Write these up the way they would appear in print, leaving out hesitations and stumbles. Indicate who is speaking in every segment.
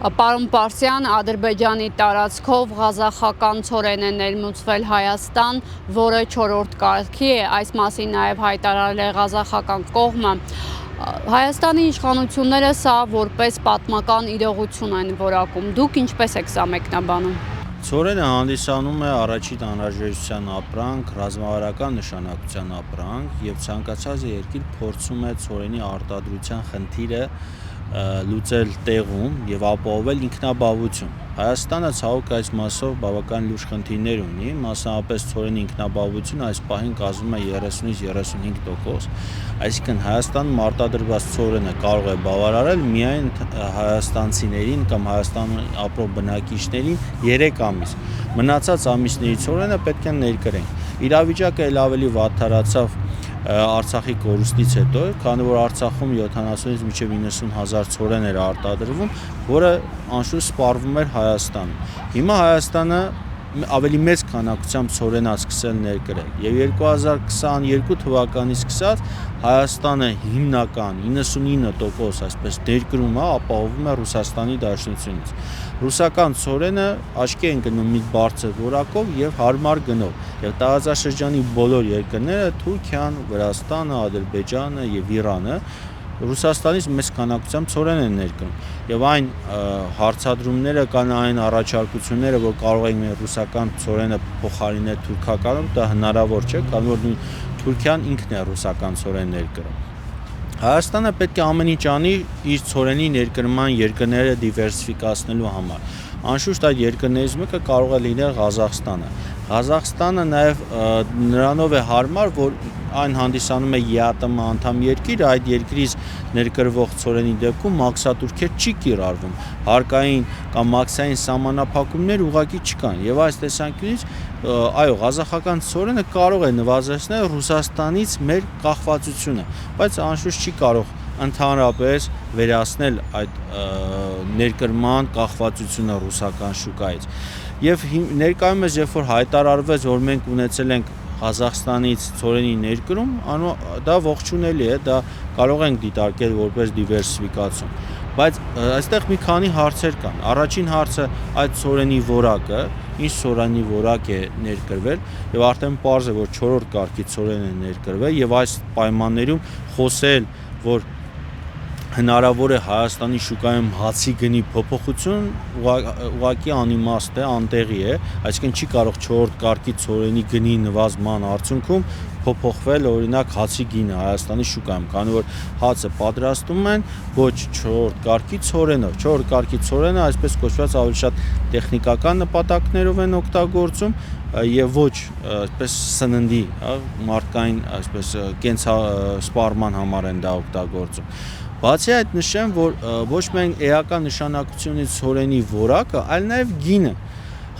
Speaker 1: Պարոն Պարսյան, Ադրբեջանի տարածքով ղազախական ցորեն է ներմուծվել Հայաստան, որը 4-րդ կարգի է, այս մասին նաև հայտարարել է ղազախական կողմը։ Հայաստանի իշխանությունները սա որպես պատմական իրողություն են որակում։ Դուք ինչպես եք սա մեկնաբանում։
Speaker 2: Ցորենը հանդիսանում է առաջին անհրաժեշտության ապրանք, ռազմավարական նշանակության ապրանք եւ ցանկացած երկիր փորձում է ցորենի արտադրության խնդիրը լուծել տեղում եւ ապահովել ինքնաբավություն։ Հայաստանը ցավոք այս մասով բավական լուրջ խնդիրներ ունի, մասնավորապես ցորենի ինքնաբավությունը այս պահին կազմում է 30-ից 35%, այսինքն Հայաստանում արտադրված ցորենը կարող է բավարարել միայն հայաստանցիներին կամ Հայաստանում ապրող բնակիչներին 3 ամիս։ Մնացած ամիսների ցորենը պետք է ներկրենք։ Իրավիճակը ել ավելի վատթարացավ Արցախի կորուստից հետո, քանի որ Արցախում 70-ից մինչև 90 հազար ցորեն էր արտադրվում, որը անշուշտ սպառվում էր Հայաստանում։ Հիմա Հայաստանը ավելի մեծ քանակությամբ ցորեն է սկսել ներկրել եւ 2022 թվականից սկսած Հայաստանը հիմնական 99% այսպես ներկրում է ապահովում է Ռուսաստանի Դաշնությունից։ Ռուսական ցորենը աչքի են գնում մի բարձր որակով եւ հարմար գնով եւ տարածաշրջանի բոլոր երկրները Թուրքիան, Վրաստանը, Ադրբեջանը եւ Իրանը Ռուսաստանից մեծ քանակությամբ ցորեն են ներկրում եւ այն հարցադրումները կան այն առաջարկությունները, որ կարող են ռուսական ցորենը փոխարինել թուրքականով, դա հնարավոր չէ, քանի որ Թուրքիան ինքն է ռուսական ցորեն ներկրում։ Հայաստանը պետք է ամեն ինչ անի իր ցորենի ներկրման երկրները դիվերսիֆիկացնելու համար։ Անշուշտ այդ երկրներից մեկը կարող է լինել Ղազախստանը։ Ղազախստանը նաև նրանով է հարմար, որ այն հանդիսանում է ԵԱՏՄ անդամ երկիր, այդ երկրից ներկրվող ցորենի դեպքում մաքսատուրքեր չի կիրառվում։ Հարկային կամ մաքսային սահմանափակումներ ուղղակի չկան։ Եվ այս տեսանկյունից այո, ղազախական ցորենը կարող է նվազեցնել Ռուսաստանից մեր կախվածությունը, բայց անշուշտ չի կարող ընդհանրապես վերացնել այդ ներկրման կախվածությունը ռուսական շուկայից։ Եվ ներկայումս երբ որ հայտարարվեց, որ մենք ունեցել ենք Ղազախստանից ցորենի ներկրում, դա ողջունելի է, դա կարող ենք դիտարկել որպես դիվերսիֆիկացիոն։ Բայց այստեղ մի քանի հարցեր կան։ Առաջին հարցը այդ ցորենի որակը, ինչ ցորենի որակ է ներկրվել, եւ արդեն պարզ է, որ 4-րդ կարգի ցորեն է ներկրվել եւ այս պայմաններում խոսել, որ հնարավոր է Հայաստանի շուկայում հացի գնի փոփոխություն ուղղակի անիմաստ է, անտեղի է, այսինքն չի կարող 4-րդ կարգի ցորենի գնի նվազման արդյունքում փոփոխվել օրինակ հացի գինը Հայաստանի շուկայում, քանի որ հացը պատրաստում են ոչ 4-րդ կարգի ցորենով։ 4-րդ կարգի ցորենը այսպես կոչված ավելի շատ տեխնիկական նպատակներով են օգտագործում եւ ոչ այսպես սննդի, մարդկային այսպես սպառման համար են դա օգտագործում։ Բացի այդ նշեմ, որ ոչ միայն էական նշանակությունից ցորենի որակը, այլ նաև գինը։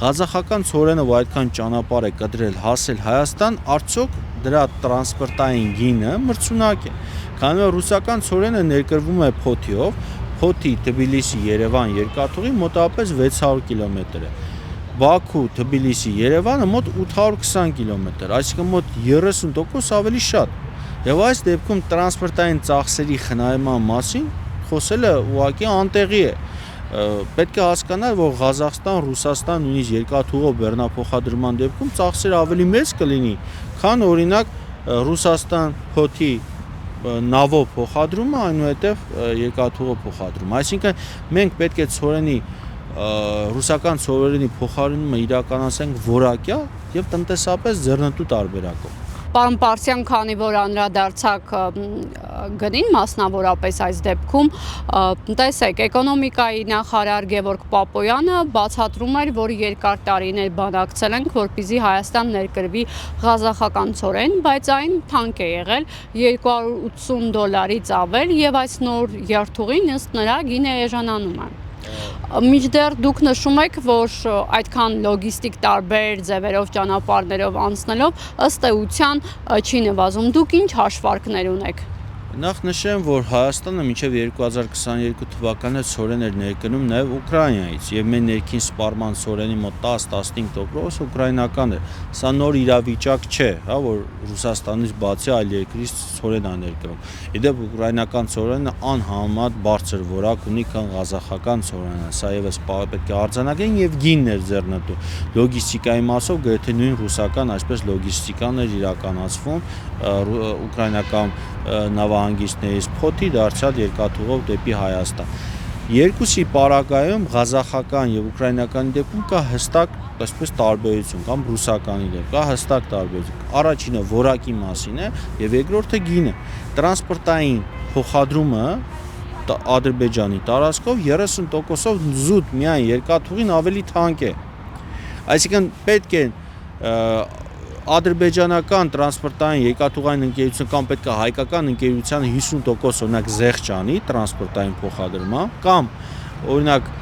Speaker 2: Ղազախական ցորենը, որ այդքան ճանապարհ է կտրել հասել Հայաստան, արդյոք դրա տրանսպորտային գինը մրցունակ է։ Քանի որ ռուսական ցորենը ներկրվում է փոթիով, փոթի Թբիլիսի-Երևան երկաթուղի մոտավորապես 600 կիլոմետր է։ Բաքու, Թբիլիսի, Երևանը մոտ 820 կիլոմետր, այսինքն մոտ 30% ավելի շատ։ Եվ այս դեպքում տրանսպորտային ծախսերի խնայման մասին խոսելը ուղղակի անտեղի է։ Պետք է հասկանալ, որ Ղազախստան, Ռուսաստան նույնիսկ երկաթուղով բեռնափոխադրման դեպքում ծախսերը ավելի մեծ կլինի, քան օրինակ Ռուսաստան փոթի նավով փոխադրումը, այնուհետև երկաթուղով փոխադրումը։ Այսինքն մենք պետք է ցորենի ռուսական ցորենի փոխարինումը իրականացնենք որակյալ եւ տնտեսապես ձեռնտու տարբերակով։
Speaker 1: Պարոն Պարսյան, քանի որ անդրադարձակ գնին մասնավորապես այս դեպքում, տեսեք, էկոնոմիկայի նախարար Գևորգ Պապոյանը բացատրում էր, որ երկար տարիներ բանակցել ենք, որպեսզի Հայաստան ներկրվի ղազախական ցորեն, բայց այն թանկ է եղել $280-ից ավել եւ այս նոր երթուղին ըստ նրա գինը էժանանում է։ Մինչդեռ դուք նշում եք, որ այդքան լոգիստիկ տարբեր ձևերով ճանապարհներով անցնելով ըստ էության չի նվազում։ Դուք ինչ հաշվարկներ ունեք։
Speaker 2: Նախ նշեմ, որ Հայաստանը մինչև 2022 թվականը ցորեն էր ներկնում նաև Ուկրաինայից եւ մեր ներքին սպառման ցորենի մոտ 10-15% ուկրաինական է։ Սա նոր իրավիճակ չէ, հա, որ Ռուսաստանից բացի այլ երկրից ցորեն է ներկնում։ Իդեպ ուկրաինական ցորենը անհամեմատ բարձր որակ ունի, քան ղազախական ցորենը։ Սա եւս պետք է արձանագրեն եւ գինն էր ձեռնտու։ Լոգիստիկայի մասով գրեթե նույն ռուսական այսպես լոգիստիկան էր իրականացվում ուկրաինական նավահանգիստներից փոթի դարձյալ երկաթուղով դեպի Հայաստան։ Երկուսի պարագայում ղազախական եւ ուկրաինականի դեպքում կա հստակ այսպես տարբերություն կամ ռուսականի դեպքում կա հստակ տարբերություն։ Առաջինը որակի մասին է եւ երկրորդը գինը։ Տրանսպորտային փոխադրումը Ադրբեջանի տարածքով 30%-ով զուտ միայն երկաթուղին ավելի թանկ է։ Այսինքն պետք է ադրբեջանական տրանսպորտային երկաթուղային ընկերություն կամ պետք է հայկական ընկերությանը 50% օրինակ զեղչ անի տրանսպորտային փոխադրման կամ օրինակ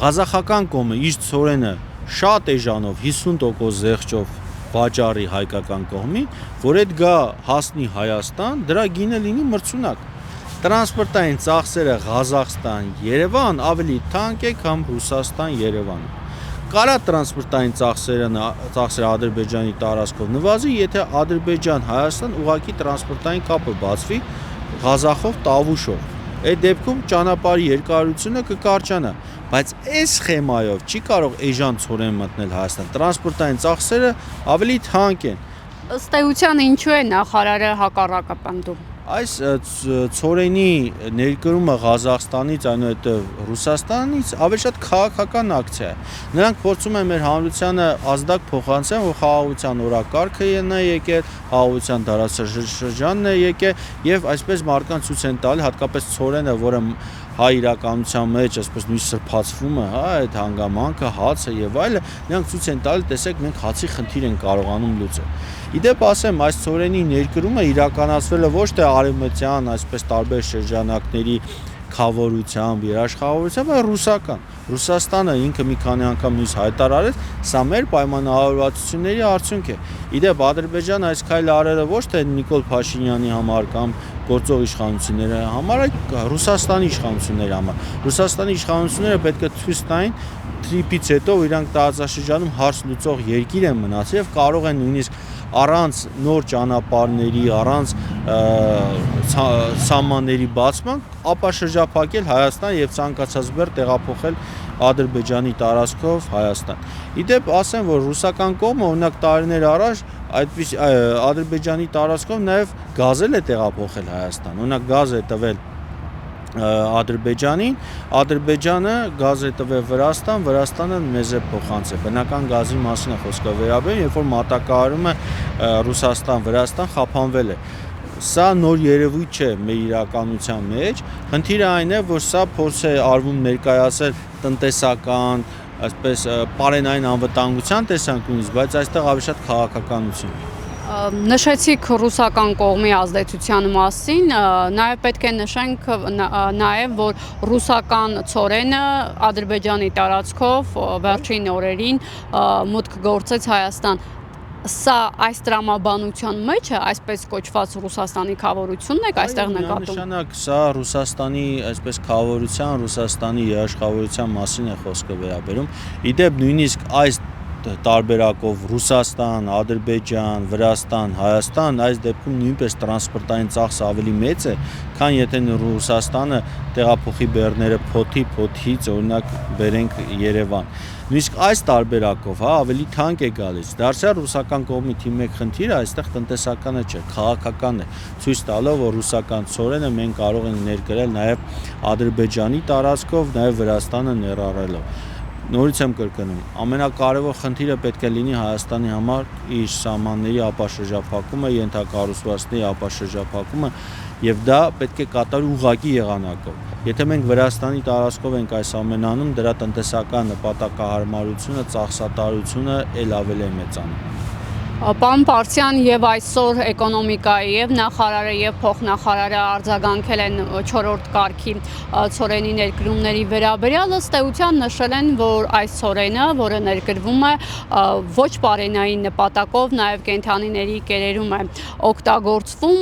Speaker 2: ղազախական կողմը իր ցորենը շատ էժանով 50% զեղչով վաճառի հայկական կողմին, որ այդ գա հասնի Հայաստան, դրա գինը լինի մրցունակ։ Տրանսպորտային ծախսերը Ղազախստան-Երևան ավելի թանկ է, քան Ռուսաստան-Երևանը։ Կարա տրանսպորտային ծախսերը Ադրբեջանի տարածքով նվազի, եթե Ադրբեջան-Հայաստան ուղղակի տրանսպորտային կապը բացվի Ղազախով, Տավուշով։ Այդ դեպքում ճանապարհի երկարությունը կկարճանա, բայց այս սխեմայով չի կարող էժան ցորեն մտնել Հայաստան։ Տրանսպորտային ծախսերը ավելի թանկ են։
Speaker 1: Ըստ էության ինչու է նախարարը հակառակը պնդում։
Speaker 2: Այս ցորենի ներկրումը Ղազախստանից, այնուհետև Ռուսաստանից ավելի շատ քաղաքական ակցիա է։ Նրանք փորձում են մեր հանրությանը ազդակ փոխանցեն, որ խաղաղության օրակարգը է եկել, խաղաղության դարաշրջանն է եկել եւ այսպես մարդկանց ցույց են տալի, հատկապես ցորենը, որը հայ իրականության մեջ այսպես նույն սրբացվում է, հա, այդ հանգամանքը, հացը եւ այլը, նրանք ցույց են տալի, տեսեք, մենք հացի խնդիր են կարողանում լուծել։ Իդեպ ասեմ, այս ցորենի ներկրումը իրականացվել է ոչ թե արևմտյան, այսպես տարբեր շրջանակների խավորությամբ, երաշխավորությամբ, այլ ռուսական։ Ռուսաստանը ինքը մի քանի անգամ նույնիսկ հայտարարեց, սա մեր պայմանավորվածությունների արդյունք է։ Իդեպ Ադրբեջանը այս քայլը արել է ոչ թե Նիկոլ Փաշինյանի համար կամ գործող իշխանությունների համար, այլ Ռուսաստանի իշխանությունների համար։ Ռուսաստանի իշխանությունները պետք է ցույց տային տրիպից հետո իրանք տարածաշրջանում հարց լուծող երկիր են մնացել եւ կարող են նույնիսկ առանց նոր ճանապարհների, առանց սահմանների բացման ապաշրջափակել Հայաստան եւ ցանկացած բեռ տեղափոխել Ադրբեջանի տարածքով Հայաստան։ Իդեպ ասեմ, որ ռուսական կողմը օրինակ տարիներ առաջ այդպես Ադրբեջանի տարածքով նաեւ գազել է տեղափոխել Հայաստան։ Օրինակ գազ է տվել Ադրբեջանին, Ադրբեջանը գազ է տվել Վրաստան, Վրաստանը մեզ է փոխանցել։ Բնական գազի մասին է խոսքը վերաբերում, երբ որ մատակարարումը Ռուսաստան-Վրաստան խափանվել է։ Սա նոր երևույթ չէ մեր իրականության մեջ։ Խնդիրը այն է, որ սա փորձ է արվում ներկայացել տնտեսական, այսպես պարենային անվտանգության տեսանկյունից, բայց այստեղ ավելի շատ քաղաքականություն է։
Speaker 1: Նշեցիք ռուսական կողմի ազդեցության մասին, նաև պետք է նշենք նաև, որ ռուսական ցորենը Ադրբեջանի տարածքով վերջին օրերին մուտք գործեց Հայաստան։ Սա այս տրամաբանության մեջ է, այսպես կոչված Ռուսաստանի խավորությունն եք այստեղ նկատում։
Speaker 2: Նշանակ սա Ռուսաստանի այսպես խավորության, Ռուսաստանի երաշխավորության մասին է խոսքը վերաբերում։ Իդեպ նույնիսկ այս տարբերակով Ռուսաստան, Ադրբեջան, Վրաստան, Հայաստան, այս դեպքում նույնպես տրանսպորտային ծախսը ավելի մեծ է, քան եթե Ռուսաստանը տեղափոխի բեռները փոթից օրինակ բերենք Երևան։ Նույնիսկ այս տարբերակով, հա, ավելի թանկ է գալիս։ Դարձյալ ռուսական կողմի թիմ 1 խնդիրը այստեղ տնտեսականը չէ, քաղաքական է, ցույց տալով, որ ռուսական ցորենը մենք կարող ենք ներկրել նաև Ադրբեջանի տարածքով, նաև Վրաստանը ներառելով։ Նորից եմ կրկնում, ամենակարևոր խնդիրը պետք է լինի Հայաստանի համար իր սահմանների ապաշրջափակումը, ենթակառուցվածքների ապաշրջափակումը, եւ դա պետք է կատարի ուղղակի եղանակով։ Եթե մենք Վրաստանի տարածքով ենք այս ամենը անում, դրա տնտեսական նպատակահարմարությունը, ծախսատարությունը ել ավելի է մեծանում։
Speaker 1: Պարոն Պարսյան, եւ այսօր էկոնոմիկայի եւ նախարարը եւ փոխնախարարը արձագանքել են 4-րդ կարգի ցորենի ներկրումների վերաբերյալ, ըստ էության նշել են, որ այս ցորենը, որը ներկրվում է ոչ բարենային նպատակով, նաեւ կենդանիների կերերում է օգտագործվում։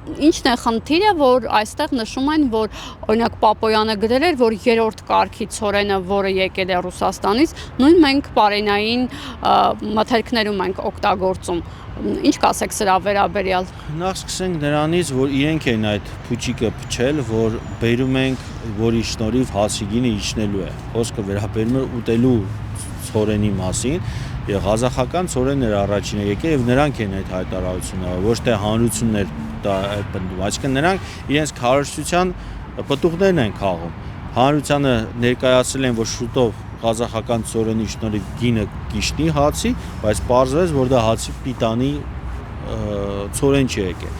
Speaker 1: Ինչն է խնդիրը, որ այստեղ նշում են, որ օրինակ Պապոյանը գրել էր, որ 3-րդ կարգի ցորենը, որը եկել է Ռուսաստանից, նույն մենք բարենային մթերքներում ենք օգտագործում։ Ինչ կասեք սրա վերաբերյալ։
Speaker 2: Նախ սկսենք նրանից, որ իրենք են այդ փուչիկը փչել, որ բերում ենք, որի շնորհիվ հացի գինը իջնելու է։ Խոսքը վերաբերում է ուտելու ցորենի մասին։ Եվ ղազախական ցորենները առաջինը եկել եւ նրանք են այդ հայտարարությունը, ոչ թե հանրություններ այդ բնդում, այսինքն նրանք իրենց քարոզչության պտուղներն են քաղում։ Հանրությանը ներկայացրել են, որ շուտով ղազախական ցորենի շնորհիվ գինը կիջնի հացի, բայց պարզվեց, որ դա հացի պիտանի ցորեն չի եկել։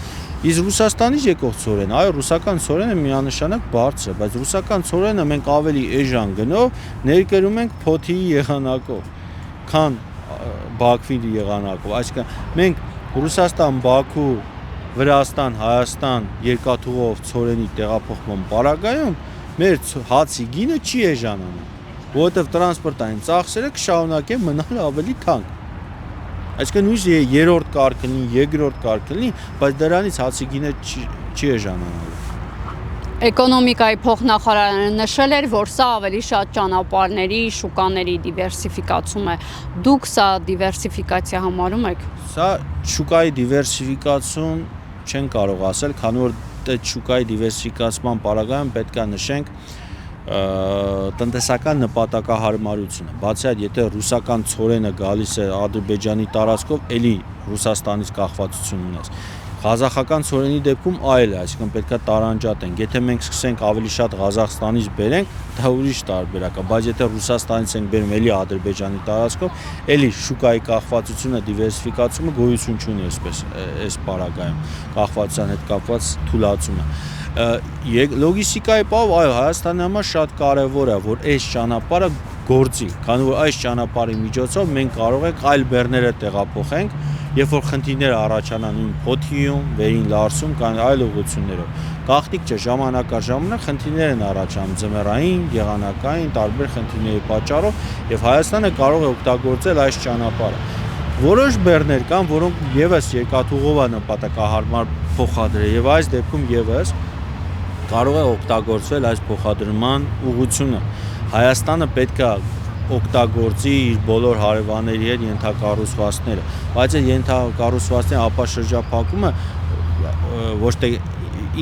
Speaker 2: Իսկ Ռուսաստանից եկող ցորենը, այո, ռուսական ցորենը միանշանակ բարձր է, բայց ռուսական ցորենը մենք ավելի էժան գնով ներկրում ենք փոթիի եղանակով, քան Բաքվի եղանակով, այսինքն մենք Ռուսաստան, Բաքու, Վրաստան, Հայաստան երկաթուղով ցորենի տեղափոխման պարագայում մեր հացի գինը չի էժանանա, որովհետև տրանսպորտային ծախսերը կշարունակեն մնալ ավելի թանկ։ Այսինքն նույնիսկ 3-րդ կարգ լինի, 2-րդ կարգ լինի, բայց դրանից հացի գինը չի էժանանալու։
Speaker 1: Էկոնոմիկայի փոխնախարարը նշել էր, որ սա ավելի շատ ճանապարհների, շուկաների դիվերսիֆիկացում է։ Դուք սա դիվերսիֆիկացիա համարում եք։
Speaker 2: Սա շուկայի դիվերսիֆիկացում չեն կարող ասել, քանի որ այդ շուկայի դիվերսիֆիկացման պարագայում պետք է նշենք տնտեսական նպատակահարմարությունը։ Բացի այդ, եթե ռուսական ցորենը գալիս է Ադրբեջանի տարածքով, ելի Ռուսաստանից կախվածություն ունես։ Ղազախական ցորենի դեպքում այլ է, այսինքն պետքա տարանջատենք։ Եթե մենք սկսենք ավելի շատ Ղազախստանից բերենք, դա ուրիշ տարբերակ է, բայց եթե Ռուսաստանից ենք բերում էլի Ադրբեջանի տարածքով, էլի շուկայի կախվածությունը, դիվերսիֆիկացումը գոյություն չունի այս պարագայում, կախվածության հետ կապված թուլացումը։ Լոգիստիկայի պահով, այո, Հայաստանի համար շատ կարևոր է, որ այս ճանապարհը գործի, քանի որ այս ճանապարհի միջոցով մենք կարող ենք այլ բեռները տեղափոխենք, երբ որ խնդիրներ առաջանան նույն Փոթիում, Վերին Լարսում կամ այլ ուղղություններով։ Գաղտնիք չէ, ժամանակ առ ժամանակ խնդիրներ են առաջանում ձմեռային, եղանակային, տարբեր խնդիրների պատճառով, եւ Հայաստանը կարող է օգտագործել այս ճանապարհը։ Որոշ բեռներ կան, որոնք եւս երկաթուղով է նպատակահարմար փոխադրել, եւ այս դեպքում եւս կարող է օգտագործվել այս փոխադրման ուղղությունը։ Հայաստանը պետք է օգտագործի իր բոլոր հարևանների հետ ենթակառուցվածքները, բայց այդ ենթակառուցվածքների ապաշրջափակումը ոչ թե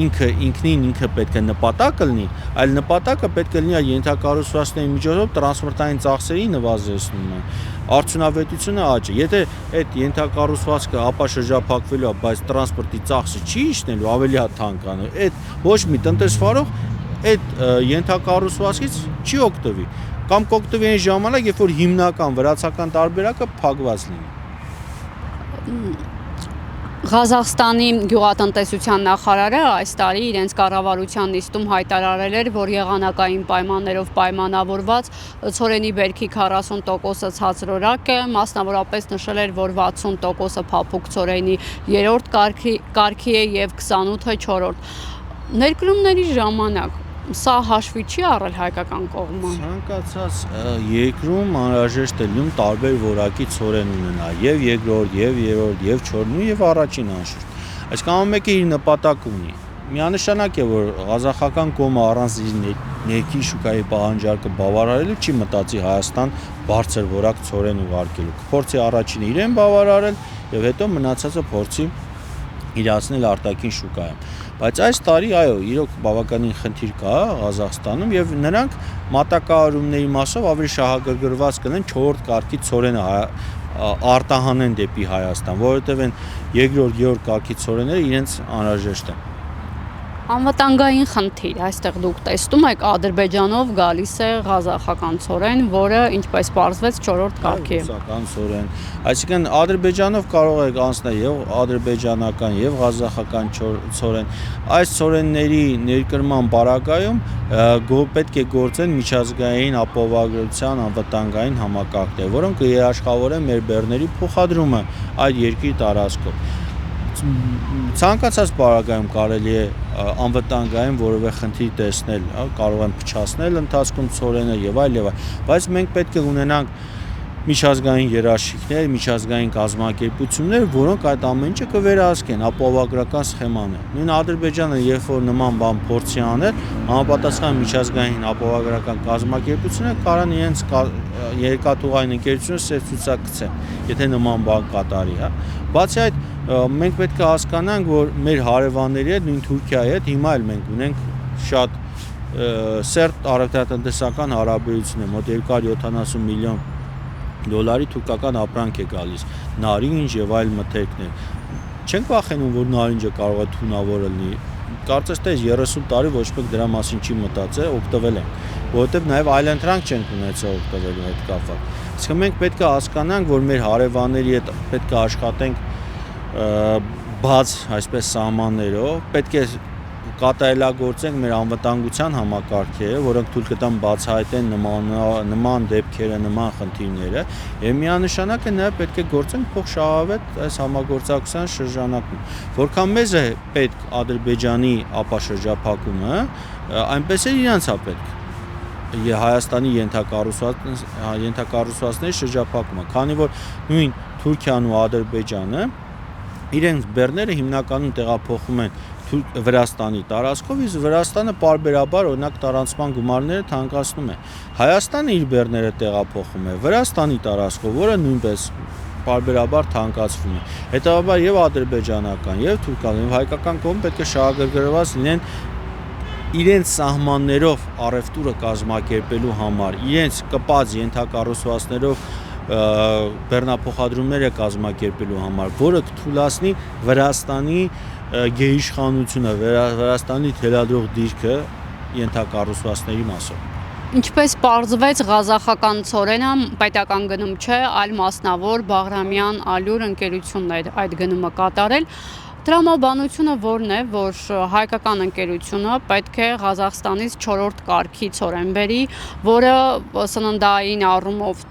Speaker 2: ինքը պետք է նպատակը լինի, այլ նպատակը պետք է լինի ենթակառուցվածքների միջոցով տրանսպորտային ծախսերի նվազեցումը, արդյունավետությունը աճը։ Եթե այդ ենթակառուցվածքը ապաշրջափակվելու է, բայց տրանսպորտի ծախսը չի իջնելու, ավելի է թանկանում, այդ ոչ մի տնտեսվարող այդ ենթակառուցվածքից չի օգտվի, կամ կօգտվի այն ժամանակ, երբ որ հիմնական վրացական տարբերակը փակված լինի։
Speaker 1: Ղազախստանի գյուղատնտեսության նախարարը այս տարի իրենց կառավարության նիստում հայտարարել էր, որ եղանակային պայմաններով պայմանավորված ցորենի բերքի 40%-ը ցածրորակ է, մասնավորապես նշել էր, որ 60%-ը փափուկ ցորենի 3-րդ կարգի է եւ 28-ը 4-րդ։ Ներկրումների ժամանակ սա հաշվի չի առել հայկական կողմը։
Speaker 2: Ցանկացած երկրում անհրաժեշտ է լինում տարբեր որակի ցորեն ունենա, եւ 2-րդ, եւ 3-րդ, եւ 4-րդ, եւ առաջին անշուշտ։ Այսինքն ամեն մեկը իր նպատակ ունի։ Միանշանակ է, որ ղազախական կողմը առանց իր ներքին շուկայի պահանջարկը բավարարելու չի մտածի Հայաստան բարձր որակ ցորեն ուղարկելու։ Փորձի առաջինը իրեն բավարարել եւ հետո մնացածը փորձի իրացնել արտաքին շուկայում։ Բայց այս տարի այո, իրոք բավականին խնդիր կա Ղազախստանում եւ նրանք մատակարարումների մասով ավելի շահագրգռված կլինեն 4-րդ կարգի ցորենը արտահանեն դեպի Հայաստան, որովհետեւ այն 2-րդ, 3-րդ կարգի ցորենները իրենց անհրաժեշտ են։
Speaker 1: Անվտանգային խնդիր, այստեղ դուք տեսնում եք Ադրբեջանով գալիս է ղազախական ցորեն, որը ինչպես պարզվեց 4-րդ կարգի է։
Speaker 2: Ռուսական ցորեն, այսինքն Ադրբեջանով կարող եք անցնել եւ ադրբեջանական եւ ղազախական ցորեն։ Այս ցորենների ներկրման բարակայում պետք է գործեն միջազգային ապահովագրության անվտանգային համակարգեր, որոնք երաշխավորեն մեր բեռների փոխադրումը այդ երկրի տարածքով։ Ցանկացած բարակայում կարելի է անվտանգային որևէ խնդիր տեսնել, կարող են փչացնել ընթացքում ցորենը եւ այլ, բայց մենք պետք է ունենանք միջազգային երաշխիքներ, միջազգային կազմակերպություններ, որոնք այդ ամեն ինչը կվերահսկեն ապահովագրական սխեմաներ։ Նույն Ադրբեջանը, երբ որ նման բան փորձի անել, համապատասխան միջազգային ապահովագրական կազմակերպությունները կարան իրենց երկաթուղային ընկերությունը սև ցուցակ գցեն, եթե նման բան կատարի, հա։ Բացի այդ, մենք պետք է հասկանանք, որ մեր հարևանների հետ, նույն Թուրքիայի հետ հիմա էլ մենք ունենք շատ սերտ առևտրատնտեսական հարաբերություններ, մոտ 270 միլիոն դոլարի թուրքական ապրանք է գալիս, նարինջ եւ այլ մթերքներ։ Չենք վախենում, որ նարինջը կարող է թունավոր լինի։ Կարծես թե 30 տարի ոչ մեկ դրա մասին չի մտածել, օգտվել են, որովհետեւ նաեւ այլընտրանք չենք ունեցել օգտվելու հետ կապված։ Իսկ մենք պետք է հասկանանք, որ մեր հարևանների հետ պետք է աշխատենք բաց այսպես սահմաններով, պետք է կատարելագործենք մեր անվտանգության համակարգերը, որոնք թույլ կտան բացահայտեն նման դեպքերը, նման խնդիրները, եւ միանշանակ է նաեւ պետք է գործենք փոխշահավետ այս համագործակցության շրջանակում։ Որքան մեզ է պետք Ադրբեջանի ապաշրջափակումը, այնպես էլ իրանց է պետք Հայաստանի ենթակառուցվածքների շրջափակումը, քանի որ նույն Թուրքիան ու Ադրբեջանը իրենց բեռները հիմնականում տեղափոխում են Վրաստանի տարածքով, իսկ Վրաստանը պարբերաբար օրինակ տարանցման գումարները թանկացնում է։ Հայաստանը իր բեռները տեղափոխում է Վրաստանի տարածքով, որը նույնպես պարբերաբար թանկացվում է։ Հետևաբար եւ ադրբեջանական, եւ թուրքական, եւ հայկական կողմը պետք է շահագրգռված լինեն իրենց սահմաններով առևտուրը կազմակերպելու համար, իրենց կպած ենթակառուցվածքներով բեռնափոխադրումները կազմակերպելու համար, որը կթույլատնի Վրաստանի գերիշխանությունը, Վրաստանի թելադրող դիրքը ենթակառուցվածքների մասով։
Speaker 1: Ինչպես պարզվեց, ղազախական ցորենը պետական գնում չէ, այլ մասնավոր Բաղրամյան Ալյուր ընկերությունն է այդ գնումը կատարել։ Տրամաբանությունը որն է, որ հայկական ընկերությունը պետք է Ղազախստանից 4-րդ կարգի ցորեն բերի, որը սննդային առումով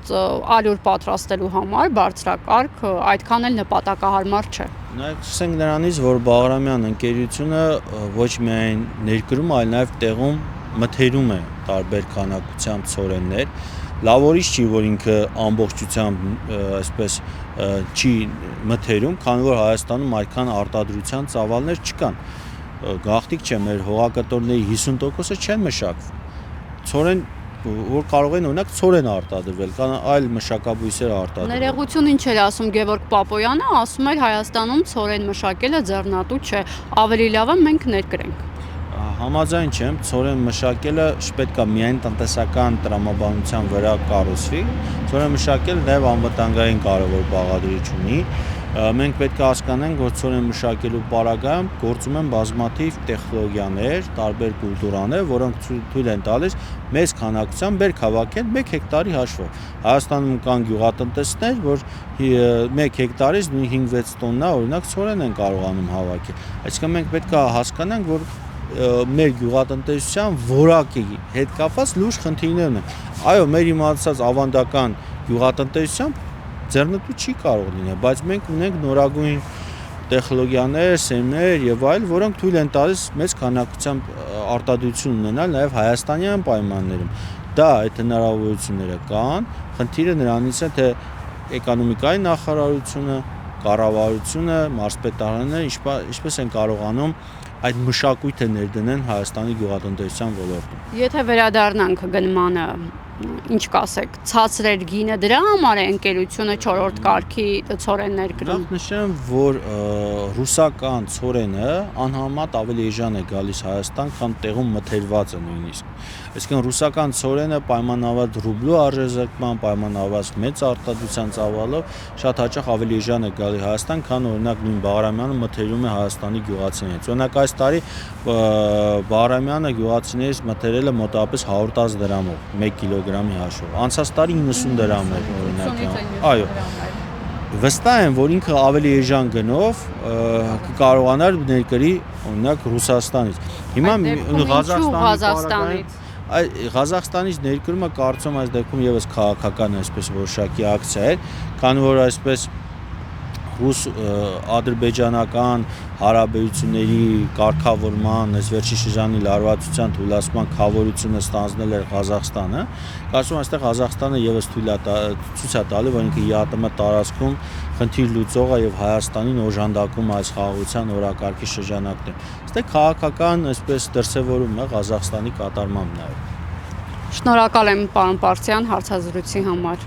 Speaker 1: ալյուր պատրաստելու համար բարձրակարգ այդքան էլ նպատակահարմար չէ։
Speaker 2: Սկսենք նրանից, որ Բաղրամյան ընկերությունը ոչ միայն ներկրում, այլ նաև տեղում մթերում է տարբեր քանակությամբ ցորեններ։ Լավորից չի, որ ինքը ամբողջությամբ այսպես չի մթերում, քանի որ Հայաստանում այդքան արտադրության ծավալներ չկան։ Գաղտնիք չէ, մեր հողակտորների 50%-ը չեն մշակվում։ Ցորեն, որ կարող են օրինակ ցորեն արտադրվել, կան այլ մշակաբույսեր արտադրվել։
Speaker 1: Ներողություն ինչ էր ասում Գևորգ Պապոյանը, ասում էր Հայաստանում ցորեն մշակելը ձեռնատու չէ, ավելի լավ է մենք ներկրենք։
Speaker 2: Համաձայն չեմ, ցորեն մշակելը պետք է միայն տնտեսական տրամաբանության վրա կառուցվի, ցորեն մշակելը նաև անվտանգային կարևոր բաղադրիչ ունի։ Մենք պետք է հասկանանք, որ ցորեն մշակելու պարագայում գործում են բազմաթիվ տեխնոլոգիաներ, տարբեր կուլտուրաներ, որոնք թույլ են տալիս մեծ քանակությամբ բերք հավաքել 1 հեկտարի հաշվով։ Հայաստանում կան գյուղատնտեսներ, որ 1 հեկտարից 5-6 տոննա օրինակ ցորեն են կարողանում հավաքել։ Այսինքն մենք պետք է հասկանանք, որ մեր գյուղատնտեսության որակի հետ կապված լուրջ խնդիրներն են։ Այո, մեր իմացած ավանդական գյուղատնտեսությամբ ձեռնտու չի կարող լինել, բայց մենք ունենք նորագույն տեխնոլոգիաներ, սերմեր եւ այլ, որոնք թույլ են տալիս մեծ քանակությամբ արտադրություն ունենալ նաեւ հայաստանյան պայմաններում։ Դա այդ հնարավորությունները կան, խնդիրը նրանից է, թե էկոնոմիկայի նախարարությունը, կառավարությունը, մարզպետարանները ինչպես են կարողանում այդ մշակույթը ներդնեն Հայաստանի գյուղատնտեսության ոլորտում։
Speaker 1: Եթե վերադառնանք գնմանը, ինչ կասեք, ցածրեր գինը դրա համար է ընկերությունը 4-րդ կարգի ցորեն ներկրում։
Speaker 2: Նախ նշեմ, որ ռուսական ցորենը անհամեմատ ավելի էժան է գալիս Հայաստան, քան տեղում մթերված է նույնիսկ։ Այսինքն ռուսական ցորենը պայմանավորված ռուբլու արժեզրկման, պայմանավորված մեծ արտադրության ծավալով շատ հաճախ ավելի էժան է գալի Հայաստան, քան օրինակ նույն Բաղրամյանը մթերում է Հայաստանի գյուղացիներից։ Օրինակ այս տարի Բաղրամյանը գյուղացիներից մթերել է մոտավորապես 110 դրամով 1 կիլոգրամի հաշվով։ Անցած տարի 90 դրամ էր օրինակ։ Այո։ Վստահ եմ, որ ինքը ավելի էժան գնով կկարողանար ներկրի օրինակ Ռուսաստանից։ Հիմա
Speaker 1: Ղազախստանից
Speaker 2: Ղազախստանից ներկրումը կարծում այս դեպքում եւս քաղաքական այսպես որոշակի ակցիա է, քանի որ այսպես ռուս-ադրբեջանական հարաբերությունների կարգավորման, այս վերջի շրջանի լարվածության թույլատման խավորությունը ստանձնել էր Ղազախստանը, կարծում եմ այստեղ Ղազախստանը եւս ցույց է տալի, որ ինքը ԵԱՏՄ տարածքում խնդիր լուծող է եւ Հայաստանին օժանդակում այս խաղաղության օրակարգի շրջանակներում։ Այստեղ քաղաքական այսպես դրսևորում է Ղազախստանի կատարմամբ նաեւ։
Speaker 1: Շնորհակալ եմ պարոն Պարսյան հարցազրույցի համար։